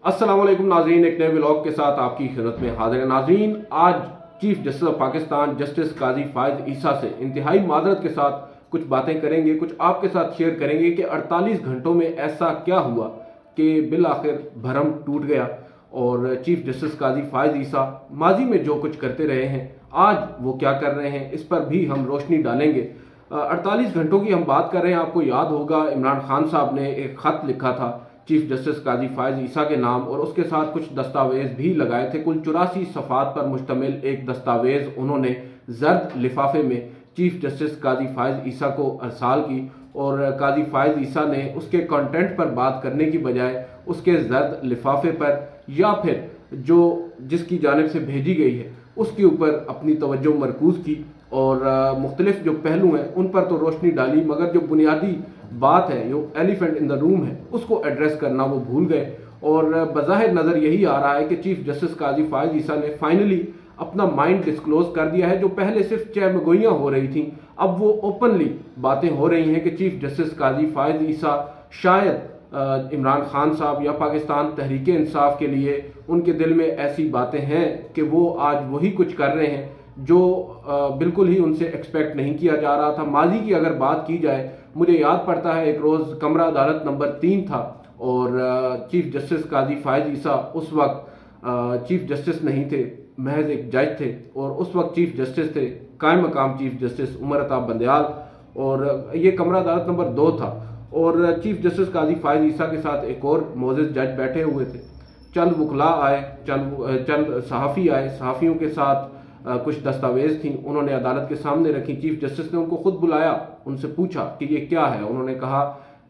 अस्सलाम वालेकुम नाज़रीन, एक नए व्लॉग के साथ आपकी खिदमत में हाजिर है। नाज़रीन, आज chief justice of Pakistan justice Qazi Faez Isa से इंतहाई मादरत के साथ कुछ बातें करेंगे, कुछ आपके साथ शेयर करेंगे कि 48 घंटों में ऐसा क्या हुआ कि बिल आखिर भरम टूट गया और चीफ जस्टिस काजी फायद ईसा माजी में जो कुछ करते रहे हैं आज वो क्या कर रहे हैं, इस पर भी हम रोशनी डालेंगे। 48 घंटों की हम बात कर रहे हैं। आपको याद होगा इमरान खान साहब ने एक खत लिखा था चीफ जस्टिस काजी फायद ईसा के नाम और उसके साथ कुछ दस्तावेज भी लगाए थे। कुल 84 सफ़ात पर मुश्तमिल एक दस्तावेज उन्होंने जर्द लिफाफे में चीफ जस्टिस काजी फायद ईसा को अरसाल की और काजी फायद ईसा ने उसके कंटेंट पर बात करने की बजाय उसके जर्द लिफाफे पर या फिर जो जिसकी जानिब से भेजी गई है उसके ऊपर अपनी तवज्जो मरकूज की और मुख्तलिफ जो पहलू हैं उन पर तो रोशनी डाली, मगर जो बुनियादी बात है, जो एलिफेंट इन द रूम है, उसको एड्रेस करना वो भूल गए। और बज़ाहिर नज़र यही आ रहा है कि चीफ जस्टिस काजी फायद ईसा ने फाइनली अपना माइंड डिस्क्लोज कर दिया है। जो पहले सिर्फ चहमगोइयाँ हो रही थी, अब वो ओपनली बातें हो रही हैं कि चीफ जस्टिस काजी फायद ईसा शायद इमरान खान साहब या पाकिस्तान तहरीक इंसाफ के लिए उनके दिल में ऐसी बातें हैं कि वो आज वही कुछ कर रहे हैं जो बिल्कुल ही उनसे एक्सपेक्ट नहीं किया जा रहा था। माजी की अगर बात की जाए, मुझे याद पड़ता है एक रोज़ कमरा अदालत नंबर 3 था और चीफ जस्टिस काजी फायद ईसा उस वक्त चीफ जस्टिस नहीं थे, महज एक जज थे और उस वक्त चीफ जस्टिस थे कायम मकाम चीफ जस्टिस उमर अताब बंदयाल और ये कमरा अदालत नंबर 2 था और चीफ जस्टिस काजी फायद ईसा के साथ एक और मोअज़्ज़िज़ जज बैठे हुए थे। चंद वकला आए, चंद सहाफ़ी आए, सहाफ़ियों के साथ कुछ दस्तावेज थी, उन्होंने अदालत के सामने रखी। चीफ जस्टिस ने उनको खुद बुलाया, उनसे पूछा कि ये क्या है। उन्होंने कहा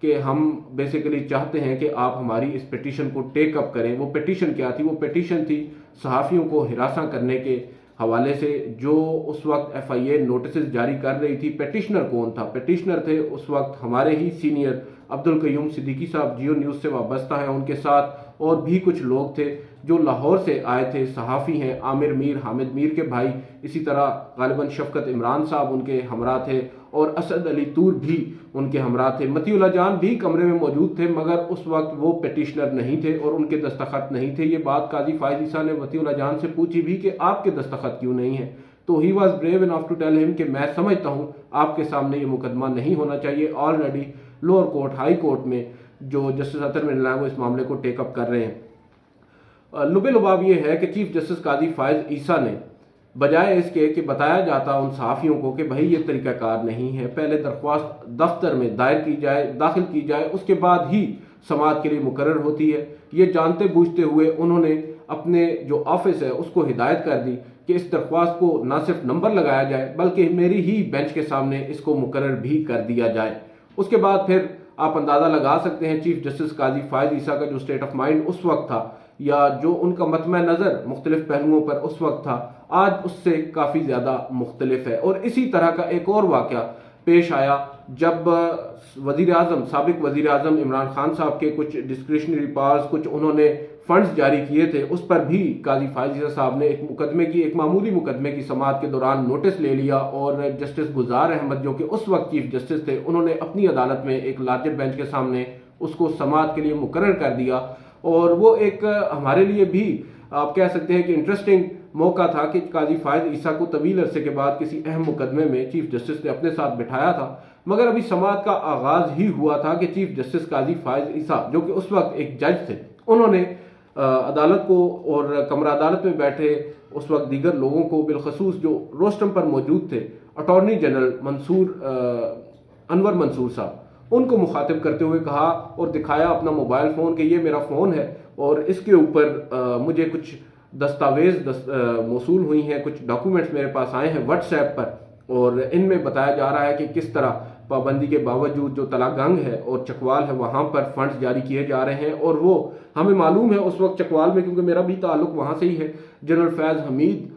कि हम बेसिकली चाहते हैं कि आप हमारी इस पिटीशन को टेक अप करें। वो पिटीशन क्या थी? वो पिटीशन थी सहाफ़ियों को हिरासा करने के हवाले से जो उस वक्त FIA नोटिस जारी कर रही थी। पिटिशनर कौन था? पिटिशनर थे उस वक्त हमारे ही सीनियर अब्दुल कयूम सिद्दीकी साहब, जियो न्यूज़ से वाबस्ता हैं, उनके साथ और भी कुछ लोग थे जो लाहौर से आए थे। सहाफ़ी हैं आमिर मीर, हामिद मीर के भाई, इसी तरह गालिबन शफकत इमरान साहब उनके हमरा थे और असद अली तूर भी उनके हमरा थे। मतीउल्लाह जान भी कमरे में मौजूद थे, मगर उस वक्त वो पिटिशनर नहीं थे और उनके दस्तखत नहीं थे। ये बात काजी फायद ईसा ने मतीउल्लाह जान से पूछी भी कि आपके दस्तखत क्यों नहीं है, तो he was brave enough to tell him कि मैं समझता हूँ आपके सामने ये मुकदमा नहीं होना चाहिए। Already lower court, high court में जो जस्टिस अतर मिनला है वो इस मामले को टेकअप कर रहे हैं। लुबे लुबाब ये है कि चीफ जस्टिस काजी फायद ईसा ने बजाय इसके कि बताया जाता उन सहाफ़ियों को कि भाई ये तरीक़ाकार नहीं है, पहले दरख्वास्त दफ्तर में दायर की जाए, दाखिल की जाए, उसके बाद ही समाअत के लिए मुकर्रर होती है, ये जानते बूझते हुए उन्होंने अपने जो ऑफिस है उसको हिदायत कर दी कि इस दरख्वास्त को ना सिर्फ नंबर लगाया जाए बल्कि मेरी ही बेंच के सामने इसको मुकर्रर भी कर दिया जाए। उसके बाद फिर आप अंदाज़ा लगा सकते हैं चीफ जस्टिस काजी फायद ईसा का जो स्टेट ऑफ माइंड उस वक्त था या जो उनका मतम नज़र मुख्तलिफ पहलुओं पर उस वक्त था, आज उससे काफ़ी ज़्यादा मुख्तलिफ है। और इसी तरह का एक और वाक़या पेश आया जब वज़ीर आज़म, साबिक वज़ीर आज़म इमरान खान साहब के कुछ डिस्क्रिशनरी पावर्स, कुछ उन्होंने फंड्स जारी किए थे, उस पर भी काजी फायद ईसा साहब ने एक मामूली मुकदमे की समाअत के दौरान नोटिस ले लिया और जस्टिस गुलजार अहमद जो कि उस वक्त चीफ जस्टिस थे, उन्होंने अपनी अदालत में एक लार्जर बेंच के सामने उसको समाअत के लिए मुकर्रर कर दिया। और वो एक हमारे लिए भी आप कह सकते हैं कि इंटरेस्टिंग मौका था कि काजी फायद ईसा को तवील अरसे के बाद किसी अहम मुकदमे में चीफ जस्टिस ने अपने साथ बिठाया था, मगर अभी समाअत का आगाज ही हुआ था कि चीफ जस्टिस काजी फायद ईसा जो कि उस वक्त एक जज थे, उन्होंने अदालत को और कमरा अदालत में बैठे उस वक्त दीगर लोगों को, बिलखसूस जो रोस्टम पर मौजूद थे, अटॉर्नी जनरल अनवर मंसूर साहब, उनको मुखातिब करते हुए कहा और दिखाया अपना मोबाइल फ़ोन कि ये मेरा फ़ोन है और इसके ऊपर मुझे कुछ दस्तावेज मौसूल हुई हैं, कुछ डॉक्यूमेंट्स मेरे पास आए हैं व्हाट्सएप पर और इनमें बताया जा रहा है कि किस तरह पाबंदी के बावजूद जो तलागंग है और चकवाल है वहाँ पर फंड्स जारी किए जा रहे हैं। और वो हमें मालूम है उस वक्त चकवाल में, क्योंकि मेरा भी ताल्लुक वहाँ से ही है, जनरल फैज़ हमीद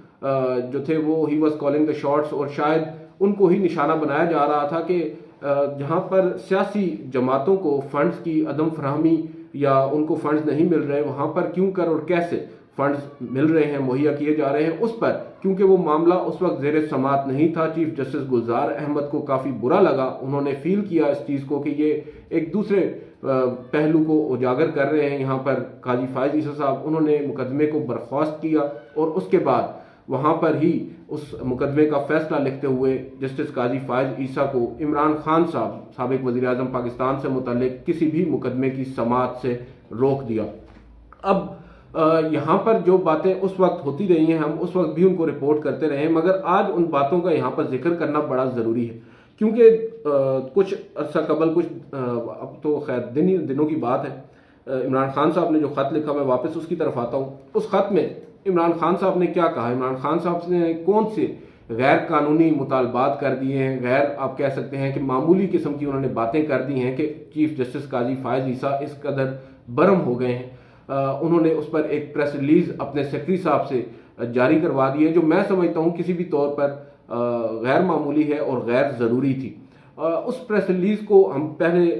जो थे वो he was calling the shots और शायद उनको ही निशाना बनाया जा रहा था कि जहाँ पर सियासी जमातों को फंड्स की अदम फराहमी या उनको फंड्स नहीं मिल रहे, वहाँ पर क्यों कर और कैसे फंड्स मिल रहे हैं, मुहैया किए जा रहे हैं, उस पर क्योंकि वो मामला उस वक्त ज़ेर समाअत नहीं था, चीफ जस्टिस गुलजार अहमद को काफ़ी बुरा लगा। उन्होंने फील किया इस चीज़ को कि ये एक दूसरे पहलू को उजागर कर रहे हैं यहाँ पर काजी फायज ईसा साहब। उन्होंने मुकदमे को बर्खास्त किया और उसके बाद वहाँ पर ही उस मुकदमे का फैसला लिखते हुए जस्टिस काजी फायज ईसा को इमरान खान साहब साबिक वज़ीर-ए-आज़म पाकिस्तान से मुतल्लिक किसी भी मुकदमे की समाअत से रोक दिया। अब यहाँ पर जो बातें उस वक्त होती रही हैं, हम उस वक्त भी उनको रिपोर्ट करते रहे, मगर आज उन बातों का यहाँ पर जिक्र करना बड़ा ज़रूरी है, क्योंकि कुछ अर्सा कबल अब तो खैर दिनों की बात है, इमरान खान साहब ने जो ख़त लिखा, मैं वापस उसकी तरफ आता हूँ। उस ख़त में इमरान खान साहब ने क्या कहा? इमरान खान साहब ने कौन से गैर कानूनी मुतालबात कर दिए हैं, गैर आप कह सकते हैं कि मामूली किस्म की उन्होंने बातें कर दी हैं कि चीफ जस्टिस काजी फायज ईसा इस कदर बरम हो गए हैं। उन्होंने उस पर एक प्रेस रिलीज अपने सेक्रेटरी साहब से जारी करवा दी है, जो मैं समझता हूँ किसी भी तौर पर गैर मामूली है और गैर ज़रूरी थी। उस प्रेस रिलीज को हम पहले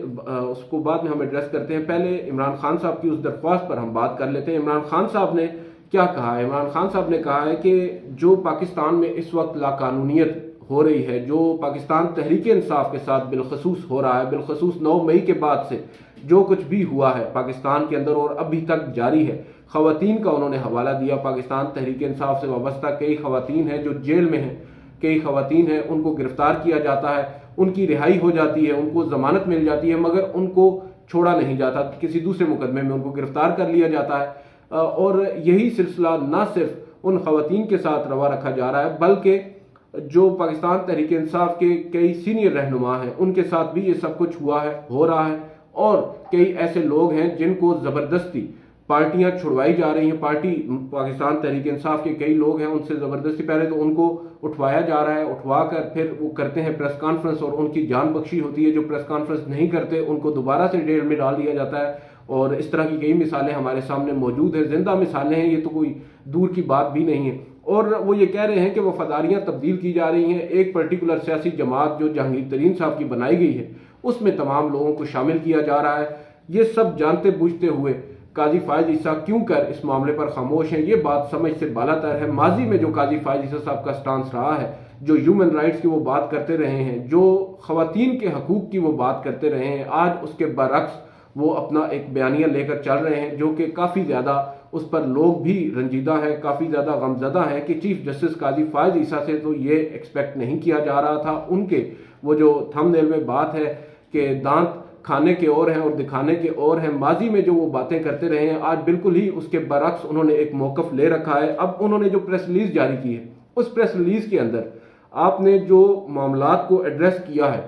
उसको बाद में हम एड्रेस करते हैं। पहले इमरान खान साहब की उस दरख्वास्त पर हम बात कर लेते हैं। इमरान खान साहब ने क्या कहा है? इमरान खान साहब ने कहा है कि जो पाकिस्तान में इस वक्त लाकानूनियत हो रही है, जो पाकिस्तान तहरीक इंसाफ के साथ बिलखसूस हो रहा है, बिलखसूस 9 मई के बाद से जो कुछ भी हुआ है पाकिस्तान के अंदर और अभी तक जारी है, खवातीन का उन्होंने हवाला दिया। पाकिस्तान तहरीक इंसाफ से वाबस्ता कई खवातीन हैं जो जेल में हैं, कई खवातीन हैं उनको गिरफ्तार किया जाता है, उनकी रिहाई हो जाती है, उनको जमानत मिल जाती है, मगर उनको छोड़ा नहीं जाता, किसी दूसरे मुकदमे में उनको गिरफ्तार कर लिया जाता है। और यही सिलसिला न सिर्फ उन खवातीन के साथ रवा रखा जा रहा है, बल्कि जो पाकिस्तान तहरीक इंसाफ के कई सीनियर रहनुमा हैं उनके साथ भी ये सब कुछ हुआ है, हो रहा है। और कई ऐसे लोग हैं जिनको ज़बरदस्ती पार्टियां छुड़वाई जा रही हैं। पाकिस्तान तहरीक इंसाफ के कई लोग हैं, उनसे ज़बरदस्ती पहले तो उनको उठवाया जा रहा है, उठवा कर फिर वो करते हैं प्रेस कॉन्फ्रेंस और उनकी जान बख्शी होती है। जो प्रेस कॉन्फ्रेंस नहीं करते उनको दोबारा से जेल में डाल दिया जाता है। और इस तरह की कई मिसालें हमारे सामने मौजूद हैं, जिंदा मिसालें हैं, ये तो कोई दूर की बात भी नहीं है। और वो ये कह रहे हैं कि वफादारियां तब्दील की जा रही हैं। एक पर्टिकुलर सियासी जमात जो जहांगीर तरीन साहब की बनाई गई है उसमें तमाम लोगों को शामिल किया जा रहा है। ये सब जानते बूझते हुए काजी फायज ईसा क्यों कर इस मामले पर खामोश हैं, ये बात समझ से बालातर है। माजी में जो काजी फायज ईसा साहब का स्टांस रहा है, जो ह्यूमन राइट्स की वो बात करते रहे हैं, जो खवातीन के हकूक की वो बात करते रहे हैं, आज उसके बरक्स वो अपना एक बयानिया लेकर चल रहे हैं, जो कि काफ़ी ज़्यादा उस पर लोग भी रंजीदा हैं, काफ़ी ज़्यादा गमज़दा हैं कि चीफ जस्टिस काजी फायज ईसा से तो ये एक्सपेक्ट नहीं किया जा रहा था। उनके वो जो थंबनेल में बात है कि दांत खाने के और हैं और दिखाने के और हैं, माजी में जो वो बातें करते रहे हैं, आज बिल्कुल ही उसके बरक्स उन्होंने एक मौक़िफ़ ले रखा है। अब उन्होंने जो प्रेस रिलीज़ जारी की है, उस प्रेस रिलीज़ के अंदर आपने जो मामलात को एड्रेस किया है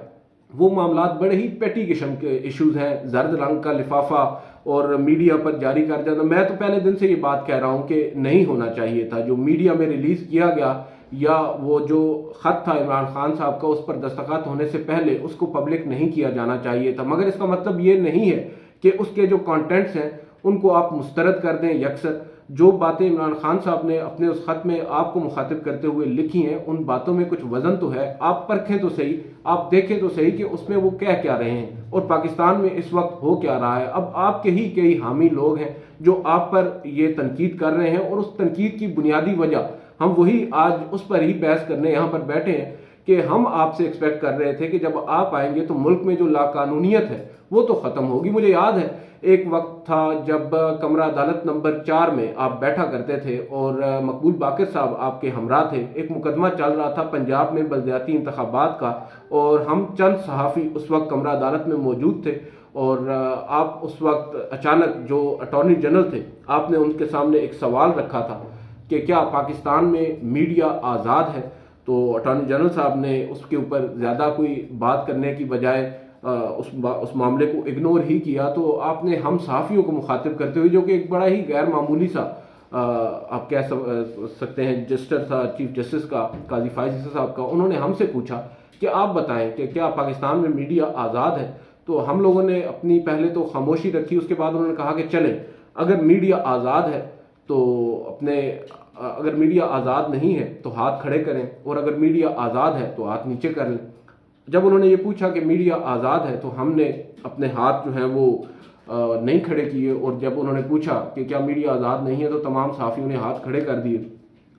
वो मामलात बड़े ही पेटी किस्म के इश्यूज हैं। जर्द रंग का लिफाफा और मीडिया पर जारी कर जाना, मैं तो पहले दिन से ये बात कह रहा हूँ कि नहीं होना चाहिए था। जो मीडिया में रिलीज किया गया या वो जो खत था इमरान खान साहब का, उस पर दस्तखत होने से पहले उसको पब्लिक नहीं किया जाना चाहिए था। मगर इसका मतलब ये नहीं है कि उसके जो कंटेंट्स हैं उनको आप मुस्तरद कर दें यकसर। जो बातें इमरान खान साहब ने अपने उस खत में आपको मुखातिब करते हुए लिखी हैं, उन बातों में कुछ वजन तो है। आप परखें तो सही, आप देखें तो सही कि उसमें वो कह क्या रहे हैं और पाकिस्तान में इस वक्त हो क्या रहा है। अब आपके ही कई हामी लोग हैं जो आप पर ये तनकीद कर रहे हैं और उस तनकीद की बुनियादी वजह हम वही आज उस पर ही बहस करने यहाँ पर बैठे हैं कि हम आपसे एक्सपेक्ट कर रहे थे कि जब आप आएंगे तो मुल्क में जो लाकानूनियत है वो तो ख़त्म होगी। मुझे याद है एक वक्त था जब कमरा अदालत नंबर 4 में आप बैठा करते थे और मकबूल बाकर साहब आपके हमरा थे। एक मुकदमा चल रहा था पंजाब में बल्दियाती इंतखाबात का और हम चंद सहाफ़ी उस वक्त कमरा अदालत में मौजूद थे और आप उस वक्त अचानक जो अटॉर्नी जनरल थे, आपने उनके सामने एक सवाल रखा था कि क्या पाकिस्तान में मीडिया आज़ाद है। तो अटॉर्नी जनरल साहब ने उसके ऊपर ज़्यादा कोई बात करने की बजाय उस मामले को इग्नोर ही किया। तो आपने हम सहाफ़ियों को मुखातिब करते हुए, जो कि एक बड़ा ही गैर मामूली सा आप कह सकते हैं जस्टिस था, चीफ जस्टिस का काजी फायज ईसा साहब का, उन्होंने हमसे पूछा कि आप बताएं कि क्या पाकिस्तान में मीडिया आज़ाद है। तो हम लोगों ने अपनी पहले तो खामोशी रखी, उसके बाद उन्होंने कहा कि चलें अगर मीडिया आज़ाद है तो अगर मीडिया आज़ाद नहीं है तो हाथ खड़े करें और अगर मीडिया आज़ाद है तो हाथ नीचे कर लें। जब उन्होंने ये पूछा कि मीडिया आज़ाद है तो हमने अपने हाथ जो हैं वो नहीं खड़े किए और जब उन्होंने पूछा कि क्या मीडिया आज़ाद नहीं है तो तमाम सहाफ़ियों ने हाथ खड़े कर दिए।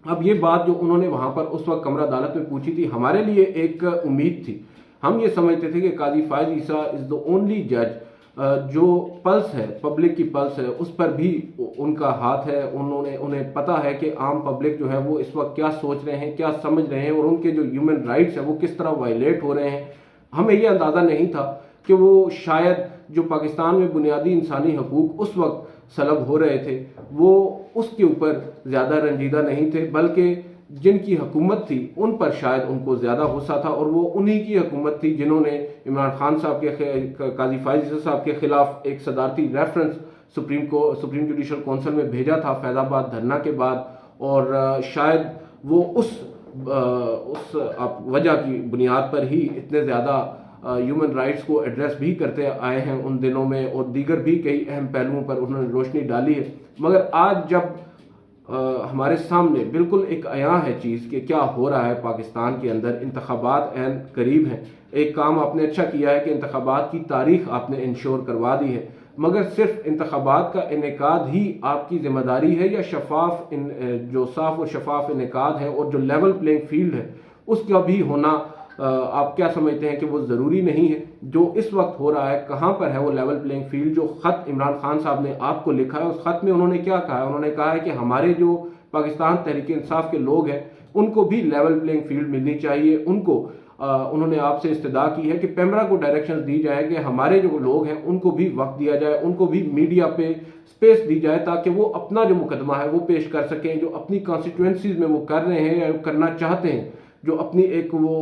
अब ये बात जो उन्होंने वहाँ पर उस वक्त कमरा अदालत में पूछी थी, हमारे लिए एक उम्मीद थी। हम ये समझते थे कि काजी फायज ईसा इज़ द ओनली जज जो पल्स है, पब्लिक की पल्स है, उस पर भी उनका हाथ है। उन्हें पता है कि आम पब्लिक जो है वो इस वक्त क्या सोच रहे हैं, क्या समझ रहे हैं और उनके जो ह्यूमन राइट्स है वो किस तरह वायलेट हो रहे हैं। हमें ये अंदाज़ा नहीं था कि वो शायद जो पाकिस्तान में बुनियादी इंसानी हकूक उस वक्त सलब हो रहे थे वो उसके ऊपर ज़्यादा रंजीदा नहीं थे, बल्कि जिनकी हुकूमत थी उन पर शायद उनको ज़्यादा गुस्सा था। और वो उन्हीं की हुकूमत थी जिन्होंने इमरान खान साहब के, काजी फायज ईसा साहब के खिलाफ एक सदारती रेफरेंस सुप्रीम जुडिशल कौंसिल में भेजा था फैज़ाबाद धरना के बाद। और शायद वो उस वजह की बुनियाद पर ही इतने ज़्यादा ह्यूमन राइट्स को एड्रेस भी करते आए हैं उन दिनों में, और दीगर भी कई अहम पहलुओं पर उन्होंने रोशनी डाली है। मगर आज जब हमारे सामने बिल्कुल एक आया है चीज़ कि क्या हो रहा है पाकिस्तान के अंदर, इंतखाबात ऐन करीब हैं। एक काम आपने अच्छा किया है कि इंतखाबात की तारीख आपने इंश्योर करवा दी है, मगर सिर्फ इंतखाबात का इनेकाद ही आपकी जिम्मेदारी है या जो साफ और शफाफ इनेकाद है और जो लेवल प्लेइंग फील्ड है उसका भी होना आप क्या समझते हैं कि वो ज़रूरी नहीं है? जो इस वक्त हो रहा है कहाँ पर है वो लेवल प्लेइंग फील्ड? जो ख़त इमरान खान साहब ने आपको लिखा है उस ख़त में उन्होंने क्या कहा है? उन्होंने कहा है कि हमारे जो पाकिस्तान तहरीक इंसाफ के लोग हैं उनको भी लेवल प्लेइंग फील्ड मिलनी चाहिए। उन्होंने आपसे इस्तदा की है कि पेमरा को डायरेक्शंस दी जाए कि हमारे जो लोग हैं उनको भी वक्त दिया जाए, उनको भी मीडिया पे स्पेस दी जाए ताकि वो अपना जो मुकदमा है वो पेश कर सकें, जो अपनी कॉन्स्टिट्यूंसीज में वो कर रहे हैं या करना चाहते हैं, जो अपनी एक वो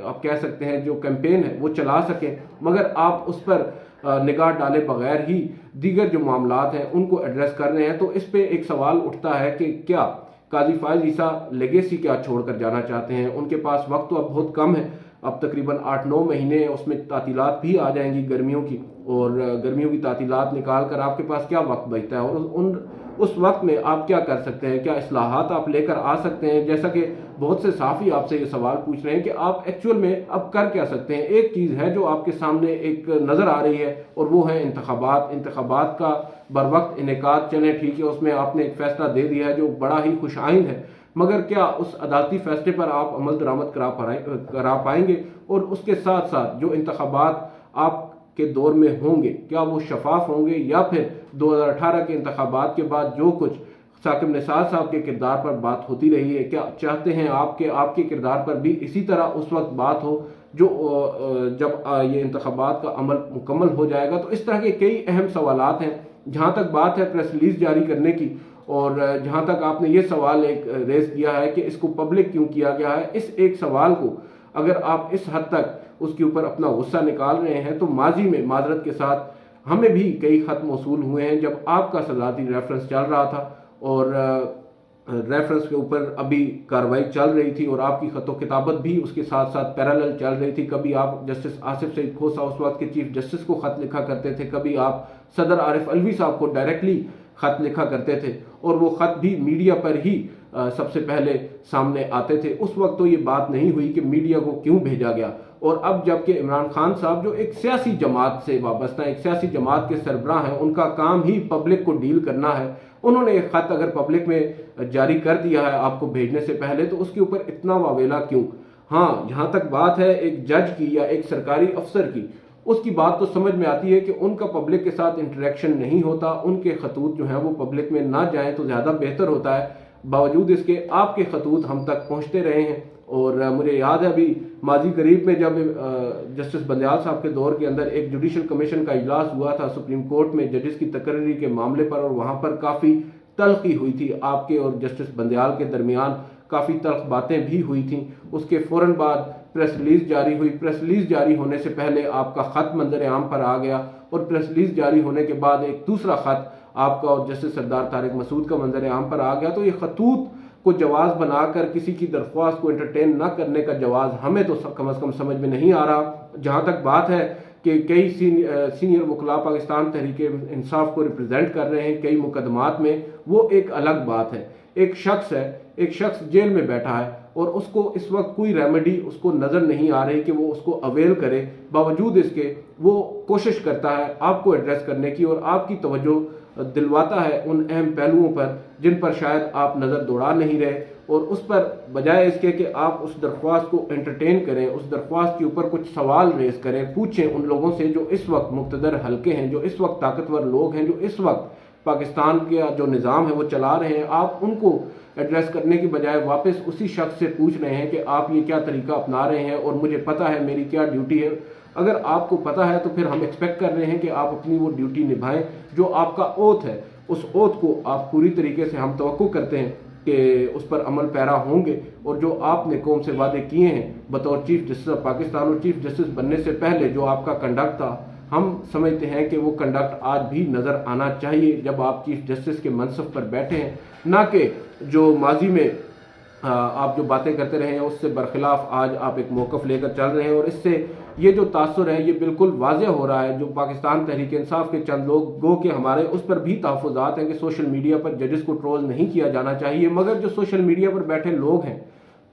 आप कह सकते हैं जो कैंपेन है वो चला सकें। मगर आप उस पर निगाह डाले बगैर ही दीगर जो मामलात हैं उनको एड्रेस कर रहे हैं। तो इस पे एक सवाल उठता है कि क्या काजी फायज ईसा लेगेसी क्या छोड़कर जाना चाहते हैं? उनके पास वक्त तो अब बहुत कम है, अब तकरीबन 8-9 महीने, उसमें तातीलात भी आ जाएंगी गर्मियों की, और गर्मियों की तातीलात निकाल कर आपके पास क्या वक्त बचता है? और उस वक्त में आप क्या कर सकते हैं? क्या इस्लाहात आप लेकर आ सकते हैं? जैसा कि बहुत से साफ़ी आपसे ये सवाल पूछ रहे हैं कि आप एक्चुअल में अब कर क्या सकते हैं। एक चीज़ है जो आपके सामने एक नज़र आ रही है और वो है इंतखाबात का बर वक्त इनेकाद। चलें ठीक है, उसमें आपने एक फ़ैसला दे दिया है जो बड़ा ही खुश आइंद है, मगर क्या उस अदालती फैसले पर आप अमल दरामद करा पाएंगे? और उसके साथ साथ जो इंतखाबात आप के दौर में होंगे क्या वो शफाफ होंगे, या फिर 2018 के इंतखाबात के बाद जो कुछ साकिब निसार साहब के किरदार पर बात होती रही है, क्या चाहते हैं आपके किरदार पर भी इसी तरह उस वक्त बात हो जो जब ये इंतखाबात का अमल मुकम्मल हो जाएगा? तो इस तरह के कई अहम सवालात हैं। जहाँ तक बात है प्रेस रिलीज जारी करने की, और जहाँ तक आपने ये सवाल एक रेज किया है कि इसको पब्लिक क्यों किया गया है, इस एक सवाल को अगर आप इस हद तक उसके ऊपर अपना गुस्सा निकाल रहे हैं तो माजी में माजरत के साथ हमें भी कई खत मौसूल हुए हैं जब आपका सदारती रेफरेंस चल रहा था और रेफरेंस के ऊपर अभी कार्रवाई चल रही थी और आपकी खतो किताबत भी उसके साथ साथ पैरेलल चल रही थी। कभी आप जस्टिस आसिफ सईद खोसा उस वक्त के चीफ जस्टिस को खत लिखा करते थे, कभी आप सदर आरिफ अलवी साहब को डायरेक्टली खत लिखा करते थे, और वो खत भी मीडिया पर ही सबसे पहले सामने आते थे। उस वक्त तो ये बात नहीं हुई कि मीडिया को क्यों भेजा गया। और अब जबकि इमरान खान साहब जो एक सियासी जमात से वाबस्ता है, एक सियासी जमात के सरबराह हैं, उनका काम ही पब्लिक को डील करना है, उन्होंने एक खत अगर पब्लिक में जारी कर दिया है आपको भेजने से पहले, तो उसके ऊपर इतना वावेला क्यों? हाँ, जहाँ तक बात है एक जज की या एक सरकारी अफसर की, उसकी बात तो समझ में आती है कि उनका पब्लिक के साथ इंटरेक्शन नहीं होता, उनके खतूत जो हैं वो पब्लिक में ना जाएं तो ज़्यादा बेहतर होता है। बावजूद इसके आपके खतूत हम तक पहुँचते रहे हैं। और मुझे याद है अभी माजी करीब में जब जस्टिस बंदयाल साहब के दौर के अंदर एक जुडिशल कमीशन का इजलास हुआ था सुप्रीम कोर्ट में जजेस की तकर्री के मामले पर, और वहाँ पर काफ़ी तल्खी हुई थी आपके और जस्टिस बंदयाल के दरमियान, काफ़ी तल्ख बातें भी हुई थी। उसके फ़ौरन बाद प्रेस रिलीज जारी हुई। प्रेस रिलीज जारी होने से पहले आपका ख़त मंजर आम पर आ गया, और प्रेस रिलीज जारी होने के बाद एक दूसरा ख़त आपका और जस्टिस सरदार तारिक मसूद का मंजर आम पर आ गया। तो ये खतूत को जवाज़ बनाकर किसी की दरख्वास्त को एंटरटेन न करने का जवाज़ हमें तो कम अज़ कम समझ में नहीं आ रहा। जहाँ तक बात है कि कई सीनियर वकला पाकिस्तान तहरीक इंसाफ को रिप्रेजेंट कर रहे हैं कई मुकदमात में, वो एक अलग बात है। एक शख्स जेल में बैठा है और उसको इस वक्त कोई रेमेडी उसको नज़र नहीं आ रही कि वो उसको अवेल करे, बावजूद इसके वो कोशिश करता है आपको एड्रेस करने की और आपकी तवज्जो दिलवाता है उन अहम पहलुओं पर जिन पर शायद आप नज़र दौड़ा नहीं रहे, और उस पर बजाय इसके कि आप उस दरख्वास्त को एंटरटेन करें, उस दरख्वास्त के ऊपर कुछ सवाल रेज करें, पूछें उन लोगों से जो इस वक्त मुक़्तदर हल्के हैं, जो इस वक्त ताकतवर लोग हैं, जो इस वक्त पाकिस्तान का जो निज़ाम है वो चला रहे हैं, आप उनको एड्रेस करने की बजाय वापस उसी शख्स से पूछ रहे हैं कि आप ये क्या तरीका अपना रहे हैं और मुझे पता है मेरी क्या ड्यूटी है। अगर आपको पता है तो फिर हम एक्सपेक्ट कर रहे हैं कि आप अपनी वो ड्यूटी निभाएं जो आपका ओथ है, उस ओथ को आप पूरी तरीके से हम तवक्को करते हैं कि उस पर अमल पैरा होंगे, और जो आपने कौम से वादे किए हैं बतौर चीफ जस्टिस ऑफ पाकिस्तान और चीफ जस्टिस बनने से पहले जो आपका कंडक्ट था, हम समझते हैं कि वो कंडक्ट आज भी नज़र आना चाहिए जब आप चीफ जस्टिस के मनसब पर बैठे हैं, ना कि जो माजी में आप जो बातें करते रहे हैं उससे बरखिलाफ आज आप एक मौक़िफ़ लेकर चल रहे हैं। और इससे ये जो तासुर है ये बिल्कुल वाज़ेह हो रहा है। जो पाकिस्तान तहरीक इंसाफ के चंद लोग गो के हमारे उस पर भी तहफ़्फ़ुज़ात हैं कि सोशल मीडिया पर जजेस को ट्रोल नहीं किया जाना चाहिए, मगर जो सोशल मीडिया पर बैठे लोग हैं,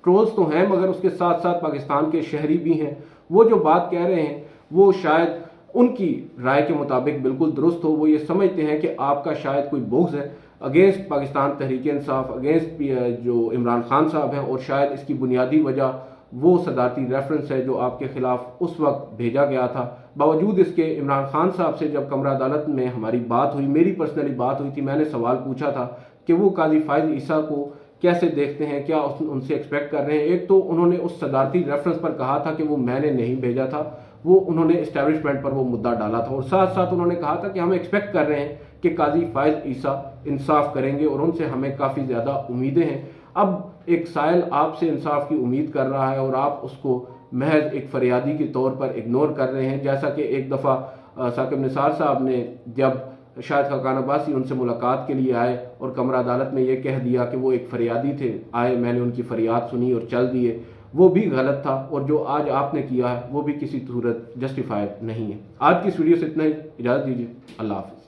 ट्रोल्स तो हैं मगर उसके साथ साथ पाकिस्तान के शहरी भी हैं, वो जो बात कह रहे हैं वो शायद उनकी राय के मुताबिक बिल्कुल दुरुस्त हो। वो ये समझते हैं कि आपका शायद कोई बुग़्ज़ है अगेंस्ट पाकिस्तान तहरीक इंसाफ, अगेंस्ट जो इमरान खान साहब हैं, और शायद इसकी बुनियादी वजह वो सदारती रेफरेंस है जो आपके खिलाफ उस वक्त भेजा गया था। बावजूद इसके इमरान खान साहब से जब कमरा अदालत में हमारी बात हुई, मेरी पर्सनली बात हुई थी, मैंने सवाल पूछा था कि वो काजी फायज ईसा को कैसे देखते हैं, क्या उनसे एक्सपेक्ट कर रहे हैं। एक तो उन्होंने उस सदारती रेफरेंस पर कहा था कि वो मैंने नहीं भेजा था, वो उन्होंने इस्टेब्लिशमेंट पर वो मुद्दा डाला था, और साथ साथ उन्होंने कहा था कि हम एक्सपेक्ट कर रहे हैं कि काजी फायज ईसा इंसाफ करेंगे और उनसे हमें काफ़ी ज़्यादा उम्मीदें हैं। अब एक साइल आपसे इंसाफ की उम्मीद कर रहा है और आप उसको महज एक फरियादी के तौर पर इग्नोर कर रहे हैं। जैसा कि एक दफ़ा साकिब निसार साहब ने जब शाहिद खाकान अब्बासी उनसे मुलाकात के लिए आए और कमरा अदालत में ये कह दिया कि वो एक फरियादी थे, आए मैंने उनकी फरियाद सुनी और चल दिए, वो भी गलत था, और जो आज आपने किया है वो भी किसी सूरत जस्टिफाइड नहीं है। आज की इस वीडियो से इतना ही, इजाज़त दीजिए, अल्लाह हाफ़िज़।